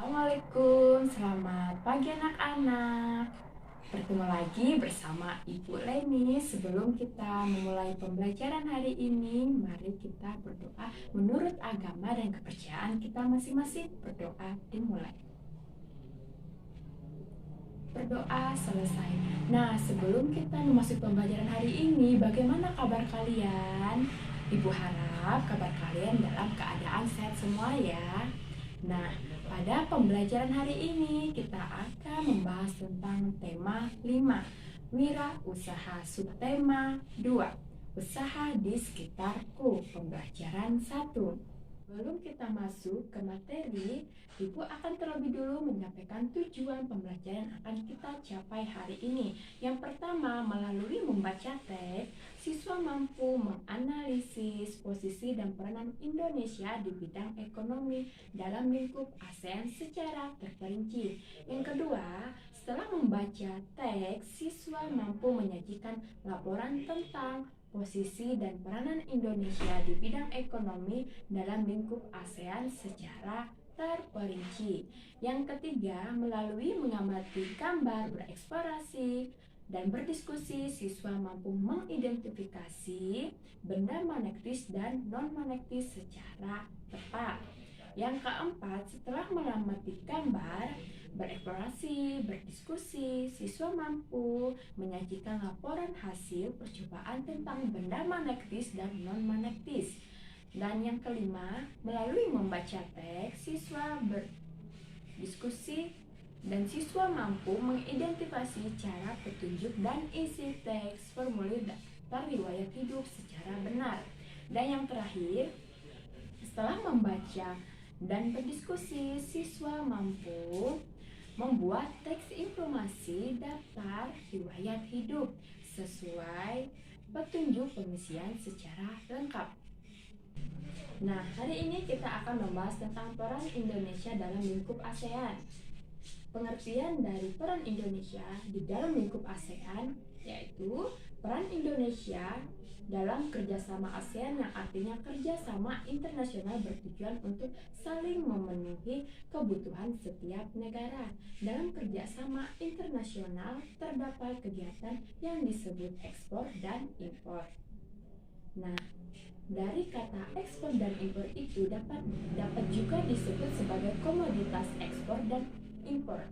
Assalamualaikum, selamat pagi anak-anak. Bertemu lagi bersama Ibu Leni. Sebelum kita memulai pembelajaran hari ini, mari kita berdoa menurut agama dan kepercayaan kita masing-masing. Berdoa dimulai. Berdoa selesai. Nah, sebelum kita memasuki pembelajaran hari ini, bagaimana kabar kalian? Ibu harap kabar kalian dalam keadaan sehat semua ya. Nah, pada pembelajaran hari ini kita akan membahas tentang tema 5, wira usaha, subtema 2, usaha di sekitarku, pembelajaran 1. Sebelum kita masuk ke materi, Ibu akan terlebih dulu menyampaikan tujuan pembelajaran yang akan kita capai hari ini. Yang pertama, melalui membaca teks, siswa mampu menganalisis posisi dan peranan Indonesia di bidang ekonomi dalam lingkup ASEAN secara terperinci. Yang kedua, setelah membaca teks, siswa mampu menyajikan laporan tentang posisi dan peranan Indonesia di bidang ekonomi dalam lingkup ASEAN secara terperinci. Yang ketiga, melalui mengamati gambar, bereksplorasi, dan berdiskusi, siswa mampu mengidentifikasi benda magnetis dan non-magnetis secara tepat. Yang keempat, setelah mengamati gambar, bereksplorasi, berdiskusi, siswa mampu menyajikan laporan hasil percobaan tentang benda magnetis dan non-magnetis. Dan yang kelima, melalui membaca teks, siswa berdiskusi dan siswa mampu mengidentifikasi cara petunjuk dan isi teks formulir daftar riwayat hidup secara benar. Dan yang terakhir, setelah membaca dan berdiskusi, siswa mampu membuat teks informasi daftar riwayat hidup sesuai petunjuk pengisian secara lengkap. Nah, hari ini kita akan membahas tentang peran Indonesia dalam lingkup ASEAN. Pengertian dari peran Indonesia di dalam lingkup ASEAN yaitu peran Indonesia dalam kerjasama ASEAN yang artinya kerjasama internasional bertujuan untuk saling memenuhi kebutuhan setiap negara. Dalam kerjasama internasional terdapat kegiatan yang disebut ekspor dan impor. Nah, dari kata ekspor dan impor itu dapat juga disebut sebagai komoditas ekspor dan impor,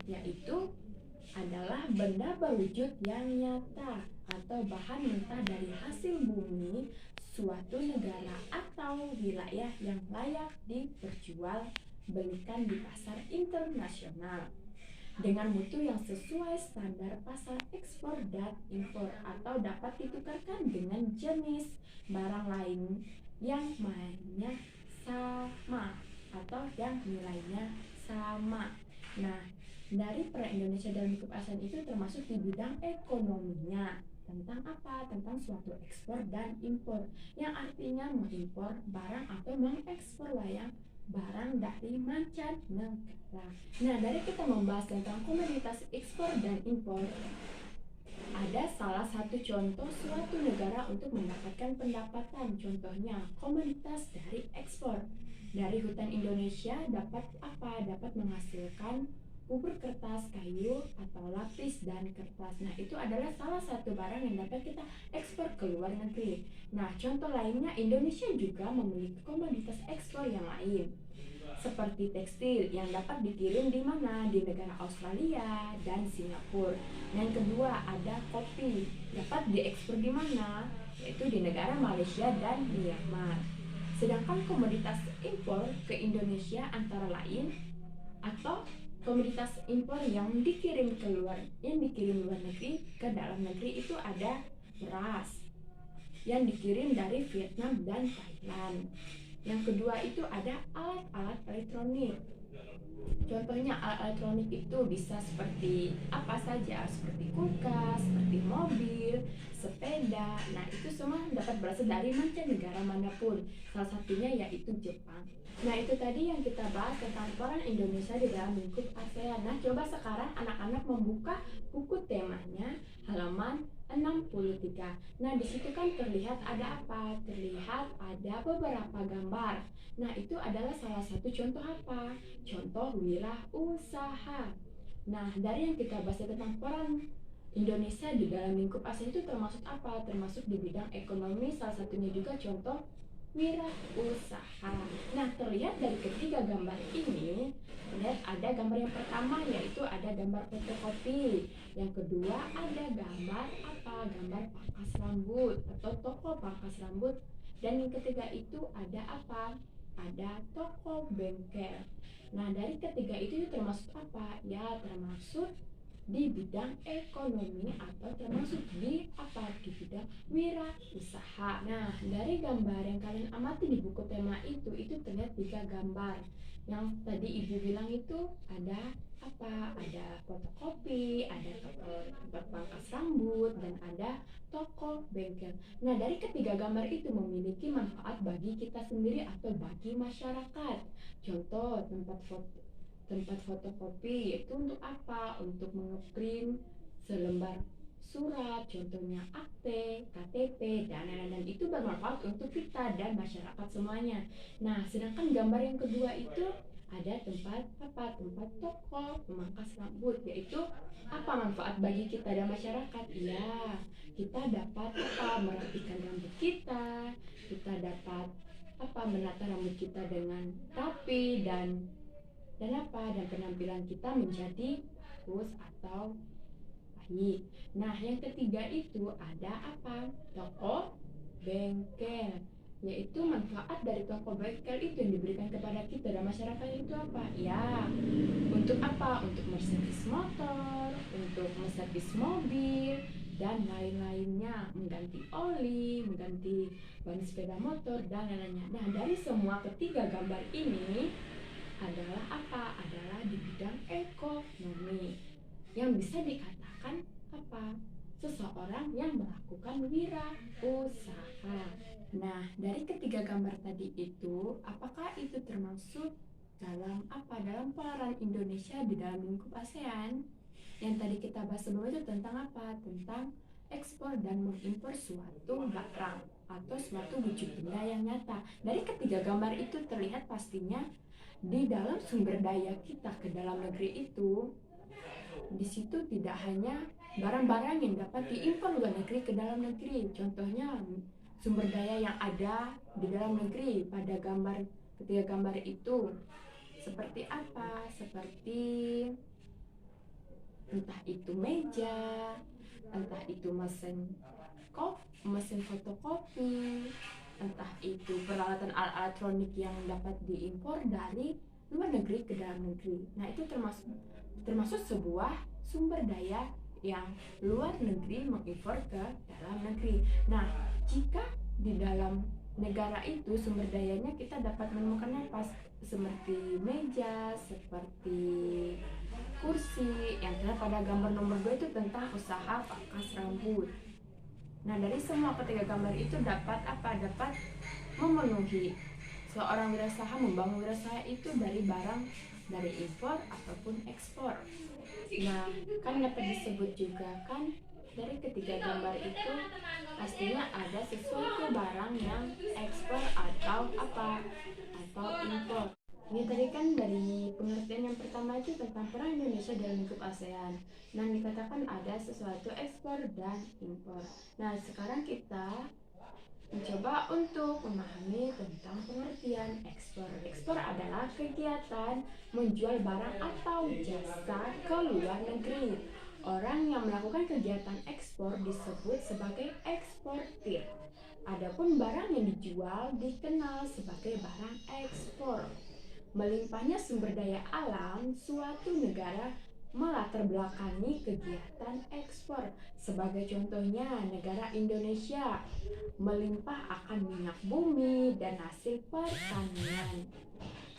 yaitu adalah benda berwujud yang nyata atau bahan mentah dari hasil bumi suatu negara atau wilayah yang layak diperjualbelikan di pasar internasional dengan mutu yang sesuai standar pasar ekspor dan impor, atau dapat ditukarkan dengan jenis barang lain yang mainnya sama atau yang nilainya sama. Nah, dari peran Indonesia dalam lingkup ASEAN itu termasuk di bidang ekonominya. Tentang apa? Tentang suatu ekspor dan impor, yang artinya mengimpor barang atau mengekspor barang dari mancanegara. Nah, dari kita membahas tentang komoditas ekspor dan impor, ada salah satu contoh suatu negara untuk mendapatkan pendapatan. Contohnya, komoditas dari ekspor. Dari hutan Indonesia dapat apa? Dapat menghasilkan bubur kertas, kayu, atau lapis dan kertas. Nah, itu adalah salah satu barang yang dapat kita ekspor ke luar negeri. Nah, contoh lainnya, Indonesia juga memiliki komoditas ekspor yang lain, seperti tekstil yang dapat dikirim di mana? Di negara Australia dan Singapura. Yang kedua, ada kopi, dapat diekspor di mana? Yaitu di negara Malaysia dan Myanmar. Sedangkan komoditas impor ke Indonesia antara lain, atau komoditas impor yang dikirim luar negeri ke dalam negeri, itu ada beras yang dikirim dari Vietnam dan Thailand. Yang kedua itu ada alat-alat elektronik. Contohnya alat elektronik itu bisa seperti apa saja, seperti kulkas, seperti mobil, sepeda. Nah, itu semua dapat berasal dari mancanegara manapun. Salah satunya yaitu Jepang. Nah, itu tadi yang kita bahas tentang peran Indonesia di dalam lingkup ASEAN. Nah, coba sekarang anak-anak membuka buku temanya halaman 63. Nah, di situ kan terlihat ada apa? Terlihat ada beberapa gambar. Nah, itu adalah salah satu contoh apa? Contoh wirausaha. Nah, dari yang kita bahas tentang peran Indonesia di dalam lingkup ASEAN itu termasuk apa? Termasuk di bidang ekonomi, salah satunya juga contoh wirausaha. Nah, terlihat dari ketiga gambar ini, terlihat ada gambar yang pertama yaitu ada gambar fotokopi. Yang kedua ada gambar apa? Gambar pangkas rambut atau toko pangkas rambut. Dan yang ketiga itu ada apa? Ada toko bengkel. Nah, dari ketiga itu termasuk apa? Ya, termasuk di bidang ekonomi atau termasuk di apa? Di bidang wirausaha. Nah, dari gambar yang kalian amati di buku tema itu terlihat 3 gambar. Yang tadi Ibu bilang itu ada apa? Ada fotokopi, ada toko tempat pangkas rambut, dan ada toko bengkel. Nah, dari ketiga gambar itu memiliki manfaat bagi kita sendiri atau bagi masyarakat. Contoh, tempat fotokopi yaitu untuk apa? Untuk mengeprint selembar surat, contohnya akte, KTP, dan lain-lain. Itu bermanfaat untuk kita dan masyarakat semuanya. Nah, sedangkan gambar yang kedua itu ada tempat apa? Tempat toko pemangkas rambut, yaitu apa manfaat bagi kita dan masyarakat? Ya, kita dapat apa? Merapikan rambut kita dapat apa? Menata rambut kita dengan rapi dan apa? Dan penampilan kita menjadi bagus atau baik. Nah, yang ketiga itu ada apa? Toko bengkel. Yaitu manfaat dari toko bengkel itu yang diberikan kepada kita dan masyarakat itu apa? Ya, untuk apa? Untuk merservis motor, untuk merservis mobil, dan lain-lainnya, mengganti oli, mengganti ban sepeda motor, dan lain-lainnya. Nah, dari semua ketiga gambar ini adalah apa? Adalah di bidang ekonomi yang bisa dikatakan apa? Seseorang yang melakukan wirausaha. Nah, dari ketiga gambar tadi itu, apakah itu termasuk dalam apa? Dalam peran Indonesia di dalam lingkup ASEAN? Yang tadi kita bahas sebelumnya itu tentang apa? Tentang ekspor dan mengimpor suatu barang atau suatu wujud benda yang nyata. Dari ketiga gambar itu terlihat pastinya di dalam sumber daya kita ke dalam negeri itu, di situ tidak hanya barang-barang yang dapat diimpor luar negeri ke dalam negeri. Contohnya sumber daya yang ada di dalam negeri pada ketiga gambar itu seperti apa? Seperti entah itu meja, entah itu mesin fotokopi, entah itu peralatan alat elektronik yang dapat diimpor dari luar negeri ke dalam negeri. Nah, itu termasuk sebuah sumber daya yang luar negeri mengimpor ke dalam negeri. Nah, jika di dalam negara itu sumber dayanya kita dapat menemukan apa? Seperti meja, seperti kursi, yang terlihat pada gambar nomor 2 itu tentang usaha pangkas rambut. Nah, dari semua ketiga gambar itu dapat apa? Dapat memenuhi seorang wirausaha membangun wirausaha itu dari barang dari impor ataupun ekspor. Nah, kan dapat disebut juga kan dari ketiga gambar itu pastinya ada sesuatu barang yang ekspor atau apa? Atau impor. Ini tadi kan dari pengertian yang pertama itu tentang peran Indonesia dalam lingkup ASEAN. Nah, dikatakan ada sesuatu ekspor dan impor. Nah, sekarang kita mencoba untuk memahami tentang pengertian ekspor. Ekspor adalah kegiatan menjual barang atau jasa ke luar negeri. Orang yang melakukan kegiatan ekspor disebut sebagai eksportir. Adapun barang yang dijual dikenal sebagai barang ekspor. Melimpahnya sumber daya alam suatu negara melatar belakangi kegiatan ekspor. Sebagai contohnya, negara Indonesia melimpah akan minyak bumi dan hasil pertanian.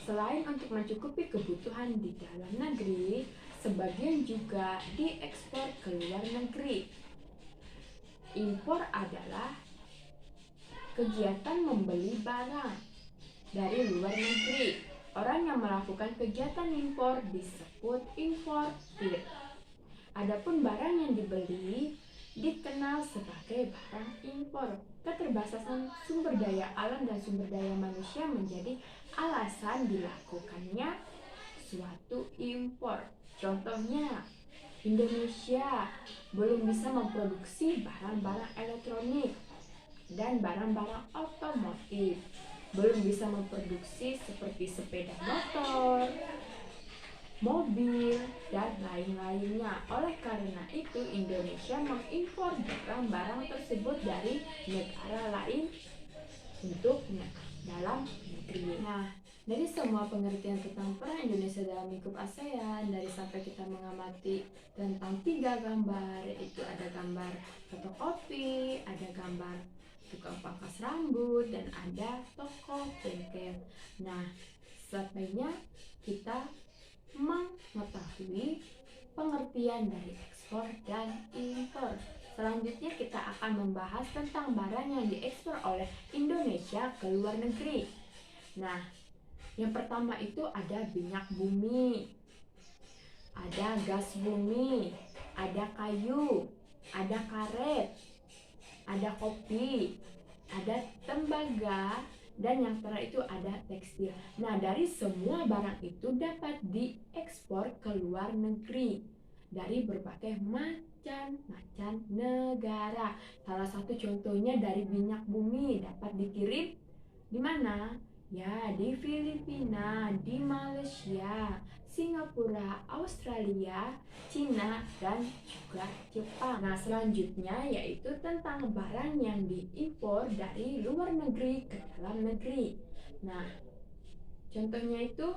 Selain untuk mencukupi kebutuhan di dalam negeri, sebagian juga diekspor ke luar negeri. Impor adalah kegiatan membeli barang dari luar negeri. Orang yang melakukan kegiatan impor disebut importir. Adapun barang yang dibeli dikenal sebagai barang impor. Keterbatasan sumber daya alam dan sumber daya manusia menjadi alasan dilakukannya suatu impor. Contohnya, Indonesia belum bisa memproduksi barang-barang elektronik dan barang-barang otomotif, belum bisa memproduksi seperti sepeda motor, mobil, dan lain-lainnya. Oleh karena itu, Indonesia mengimpor barang-barang tersebut dari negara lain untuk dalam negeri. Nah, dari semua pengertian tentang peran Indonesia dalam lingkup ASEAN, dari sampai kita mengamati tentang 3 gambar, yaitu ada gambar fotokopi, ada gambar tukang pangkas rambut, dan ada toko bengkel. Nah, sampainya kita mengetahui pengertian dari ekspor dan impor. Selanjutnya kita akan membahas tentang barang yang diekspor oleh Indonesia ke luar negeri. Nah, yang pertama itu ada minyak bumi, ada gas bumi, ada kayu, ada karet, ada kopi, ada tembaga, dan yang terakhir itu ada tekstil. Nah, dari semua barang itu dapat diekspor ke luar negeri dari berbagai macam negara. Salah satu contohnya dari minyak bumi dapat dikirim di mana? Ya, di Filipina, di Malaysia, Singapura, Australia, Cina, dan juga Jepang. Nah, selanjutnya yaitu tentang barang yang diimpor dari luar negeri ke dalam negeri. Nah, contohnya itu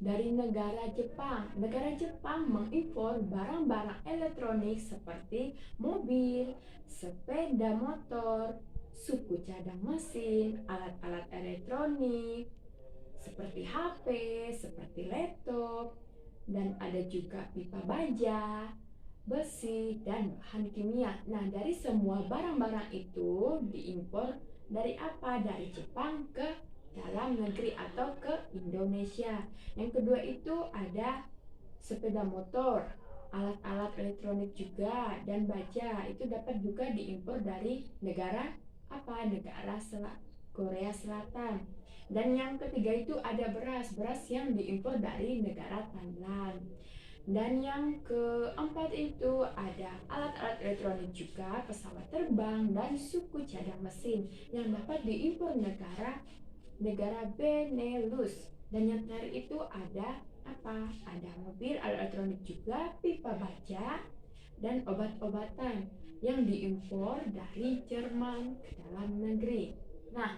dari negara Jepang. Negara Jepang mengimpor barang-barang elektronik seperti mobil, sepeda motor, suku cadang mesin, alat-alat elektronik, seperti HP, seperti laptop, dan ada juga pipa baja, besi, dan bahan kimia. Nah, dari semua barang-barang itu diimpor dari apa? Dari Jepang ke dalam negeri atau ke Indonesia. Yang kedua itu ada sepeda motor, alat-alat elektronik juga, dan baja. Itu dapat juga diimpor dari negara apa? Negara Korea Selatan. Dan yang ketiga itu ada beras yang diimpor dari negara Thailand. Dan yang keempat itu ada alat-alat elektronik juga, pesawat terbang, dan suku cadang mesin yang dapat diimpor negara Benelux. Dan yang terakhir itu ada apa? Ada mobil, alat elektronik juga, pipa baja, dan obat-obatan yang diimpor dari Jerman ke dalam negeri. Nah,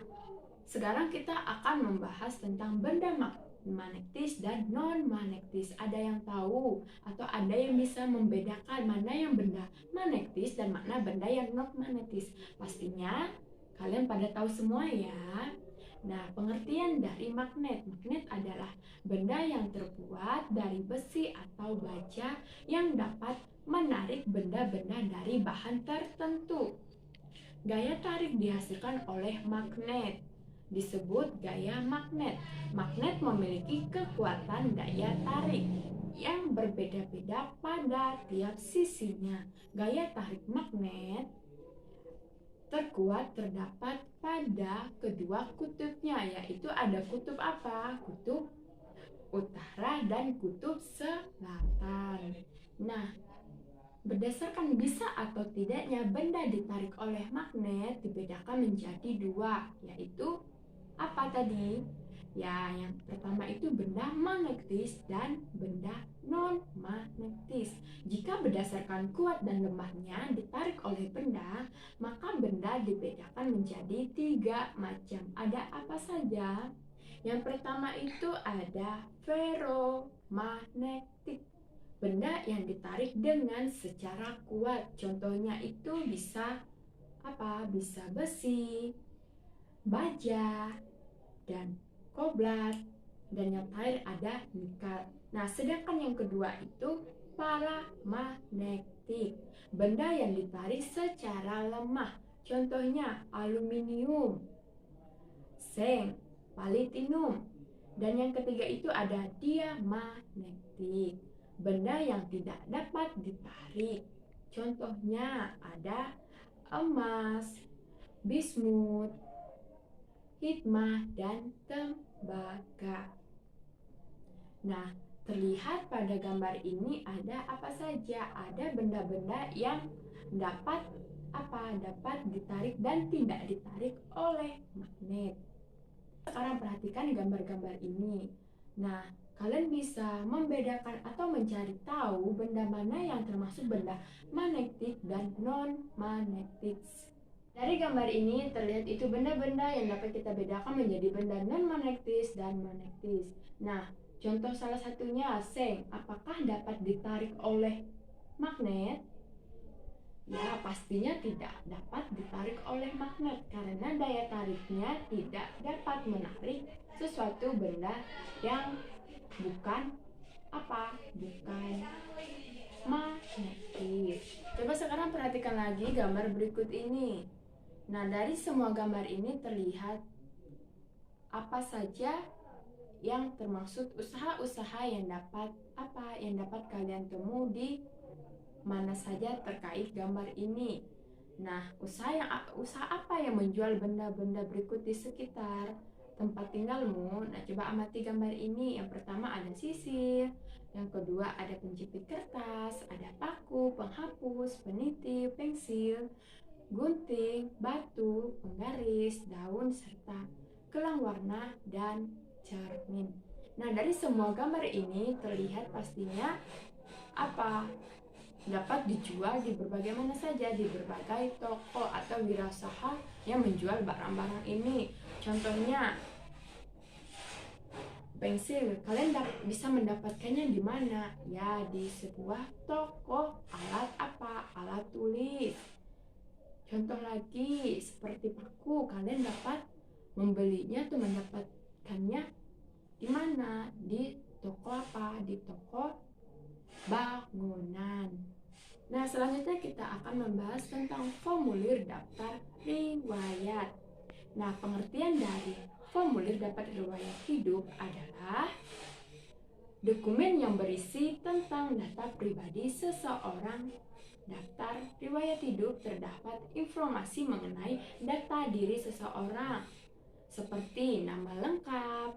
sekarang kita akan membahas tentang benda magnetis dan non-magnetis. Ada yang tahu atau ada yang bisa membedakan mana yang benda magnetis dan mana benda yang non-magnetis? Pastinya kalian pada tahu semua ya. Nah, pengertian dari magnet. Magnet adalah benda yang terbuat dari besi atau baja yang dapat menarik benda-benda dari bahan tertentu. Gaya tarik dihasilkan oleh magnet disebut gaya magnet. Magnet memiliki kekuatan daya tarik yang berbeda-beda pada tiap sisinya. Gaya tarik magnet terkuat terdapat pada kedua kutubnya, yaitu ada kutub apa? Kutub utara dan kutub selatan. Nah, berdasarkan bisa atau tidaknya benda ditarik oleh magnet dibedakan menjadi dua, yaitu apa tadi? Ya, yang pertama itu benda magnetis dan benda non-magnetis. Jika berdasarkan kuat dan lemahnya ditarik oleh benda, maka benda dibedakan menjadi 3 macam. Ada apa saja? Yang pertama itu ada ferromagnetik. Benda yang ditarik dengan secara kuat. Contohnya itu bisa apa? Bisa besi, baja, dan kobalt. Dan yang terakhir ada nikel. Nah, sedangkan yang kedua itu paramagnetik. Benda yang ditarik secara lemah. Contohnya aluminium, seng, platinum. Dan yang ketiga itu ada diamagnetik. Benda yang tidak dapat ditarik. Contohnya ada emas, bismut, hikmah, dan tembaga. Nah, terlihat pada gambar ini ada apa saja? Ada benda-benda yang dapat ditarik dan tidak ditarik oleh magnet. Sekarang perhatikan gambar-gambar ini. Nah, kalian bisa membedakan atau mencari tahu benda mana yang termasuk benda magnetik dan non-magnetik. Dari gambar ini terlihat itu benda-benda yang dapat kita bedakan menjadi benda non-magnetis dan magnetis. Nah, contoh salah satunya seng. Apakah dapat ditarik oleh magnet? Ya, pastinya tidak dapat ditarik oleh magnet karena daya tariknya tidak dapat menarik sesuatu benda yang bukan bukan magnetis. Coba sekarang perhatikan lagi gambar berikut ini. Nah, dari semua gambar ini terlihat apa saja yang termaksud usaha-usaha yang dapat kalian temui di mana saja terkait gambar ini. Nah, usaha apa yang menjual benda-benda berikut di sekitar tempat tinggalmu? Nah, coba amati gambar ini. Yang pertama ada sisir, yang kedua ada penjepit kertas, ada paku, penghapus, peniti, pensil, gunting, batu, penggaris, daun, serta gelang warna dan cermin. Nah, dari semua gambar ini terlihat pastinya dapat dijual di berbagai mana saja, di berbagai toko atau wirausaha yang menjual barang-barang ini. Contohnya pensil, kalian bisa mendapatkannya di mana? Ya, di sebuah toko alat tulis. Contoh lagi seperti paku, kalian dapat membelinya atau mendapatkannya di mana? Di toko Di toko bangunan. Nah, selanjutnya kita akan membahas tentang formulir daftar riwayat. Nah, pengertian dari formulir daftar riwayat hidup adalah dokumen yang berisi tentang data pribadi seseorang. Daftar riwayat hidup terdapat informasi mengenai data diri seseorang, seperti nama lengkap,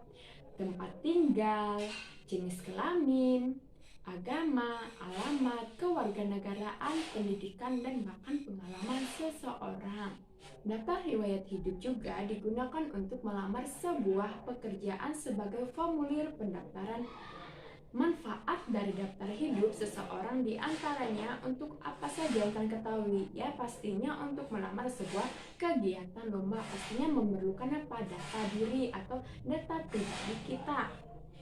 tempat tinggal, jenis kelamin, agama, alamat, kewarganegaraan, pendidikan, dan bahkan pengalaman seseorang. Data riwayat hidup juga digunakan untuk melamar sebuah pekerjaan sebagai formulir pendaftaran. Manfaat dari daftar hidup seseorang diantaranya untuk apa saja yang kalian ketahui? Ya, pastinya untuk melamar sebuah kegiatan lomba, pastinya memerlukan data diri atau data pribadi kita.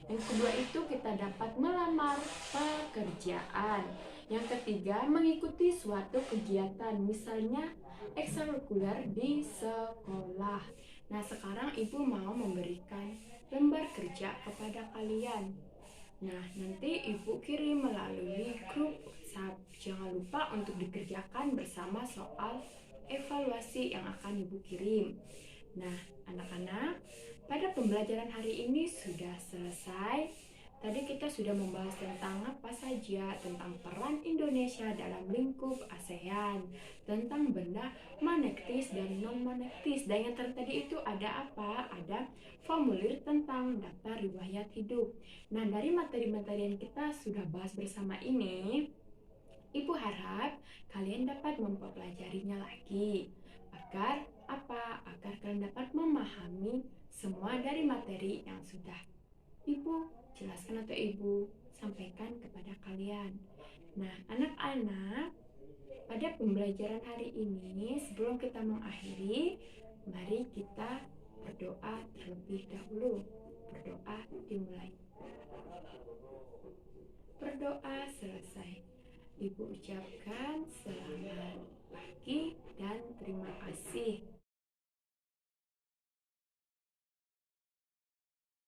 Yang kedua itu kita dapat melamar pekerjaan. Yang ketiga, mengikuti suatu kegiatan, misalnya ekstrakurikuler di sekolah. Nah, sekarang ibu mau memberikan lembar kerja kepada kalian. Nah, nanti ibu kirim melalui grup WhatsApp. Jangan lupa untuk dikerjakan bersama soal evaluasi yang akan ibu kirim. Nah, anak-anak, pada pembelajaran hari ini sudah selesai. Tadi kita sudah membahas tentang apa saja, tentang peran Indonesia dalam lingkup ASEAN, tentang benda magnetis dan non-magnetis. Dan yang tadi itu ada apa? Ada formulir tentang daftar riwayat hidup. Nah, dari materi-materi yang kita sudah bahas bersama ini, Ibu harap kalian dapat mempelajarinya lagi agar agar kalian dapat memahami semua dari materi yang sudah Ibu jelaskan atau Ibu sampaikan kepada kalian. Nah, anak-anak, pada pembelajaran hari ini sebelum kita mengakhiri, mari kita berdoa terlebih dahulu. Berdoa dimulai. Berdoa selesai. Ibu ucapkan